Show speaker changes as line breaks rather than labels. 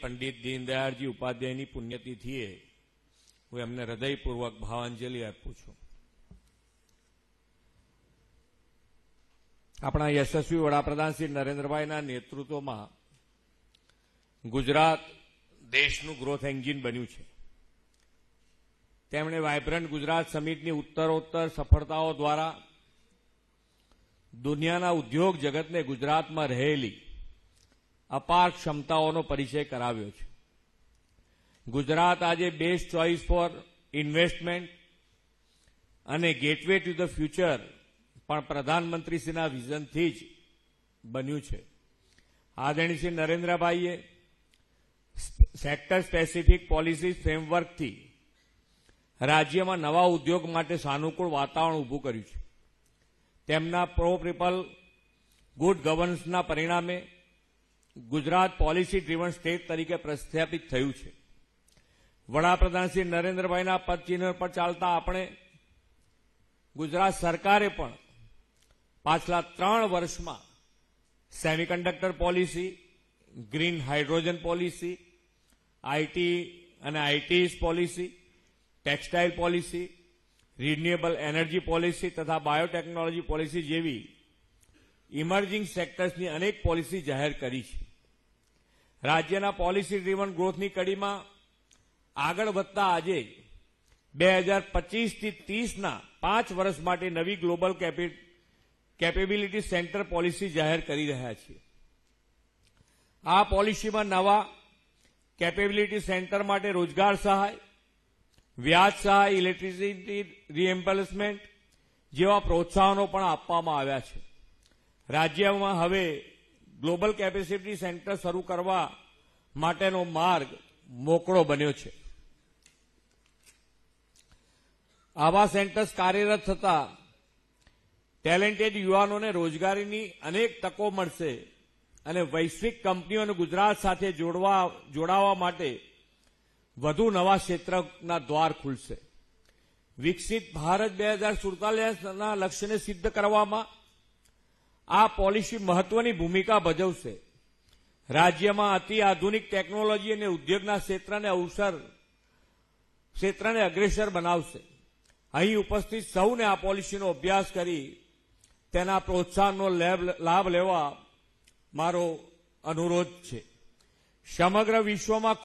પંડિત દીનદયાળજી ઉપાધ્યાયની પુણ્યતિથિએ હું એમને હૃદયપૂર્વક ભાવાંજલિ આપું છું. આપણા યશસ્વી વડાપ્રધાન શ્રી નરેન્દ્રભાઈના નેતૃત્વમાં ગુજરાત દેશનું ગ્રોથ એન્જિન બન્યું છે. તેમણે વાયબ્રન્ટ ગુજરાત સમિટની ઉત્તરોત્તર સફળતાઓ દ્વારા દુનિયાના ઉદ્યોગ જગતને ગુજરાતમાં રહેલી અપાર ક્ષમતાઓનો પરિચય કરાવ્યો છે. ગુજરાત આજે બેસ્ટ ચોઇસ ફોર ઇન્વેસ્ટમેન્ટ અને ગેટવે ટુ ધ ફ્યુચર પણ પ્રધાનમંત્રીશ્રીના વિઝનથી જ બન્યું છે. આદરણીય શ્રી નરેન્દ્રભાઈએ સેક્ટર સ્પેસિફિક પોલિસી ફ્રેમવર્કથી રાજ્યમાં નવા ઉદ્યોગ માટે સાનુકૂળ વાતાવરણ ઊભું કર્યું છે. તેમના પ્રો પીપલ ગુડ ગવર્નન્સના પરિણામે ગુજરાત પોલિસી ડ્રીવન સ્ટેટ તરીકે પ્રસ્થાપિત થયું છે. વડાપ્રધાન શ્રી નરેન્દ્રભાઈના પદચિહ્ન પર ચાલતા આપણે ગુજરાત સરકારે પણ પાછલા 3 વર્ષમાં semiconductor policy, green hydrogen policy, IT અને ITES policy, textile policy, renewable energy policy તથા બાયોટેકનોલોજી પોલિસી જેવી ઇમર્જિંગ સેક્ટર્સની અનેક પોલિસી જાહેર કરી છે. રાજ્યના પોલિસી ડ્રીવન ગ્રોથની કડીમાં આગળ વધતા આજે 2025થી 30ના 5 વર્ષ માટે નવી ગ્લોબલ કેપેબિલિટી સેન્ટર પોલિસી જાહેર કરી રહ્યા છીએ. આ પોલિસીમાં નવા કેપેબિલિટી સેન્ટર માટે રોજગાર સહાય, વ્યાજ સહાય, ઇલેક્ટ્રિસિટી રીએમ્બર્સમેન્ટ જેવા પ્રોત્સાહનો પણ આપવામાં આવ્યા છે. રાજ્યમાં હવે ગ્લોબલ કેપેસિટી સેન્ટર શરૂ કરવા માટેનો માર્ગ મોકળો બન્યો છે. આવા સેન્ટર્સ કાર્યરત થતા ટેલેન્ટેડ યુવાનોને રોજગારીની અનેક તકો મળશે અને વૈશ્વિક કંપનીઓને ગુજરાત સાથે જોડાવા માટે વધુ નવા ક્ષેત્રના દ્વાર ખુલશે. વિકસિત ભારત 2047ના લક્ષ્યને સિદ્ધ કરવામાં આ પોલિસી મહત્વની ભૂમિકા ભજવશે. રાજ્યમાં અતિ આધુનિક ટેકનોલોજી અને ઉદ્યોગના ક્ષેત્રને અગ્રેસર બનાવશે. અહીં ઉપસ્થિત સૌને આ પોલિસીનો અભ્યાસ કરી તેના પ્રોત્સાહનનો લાભ લેવા મારો અનુરોધ છે. સમગ્ર વિશ્વમાં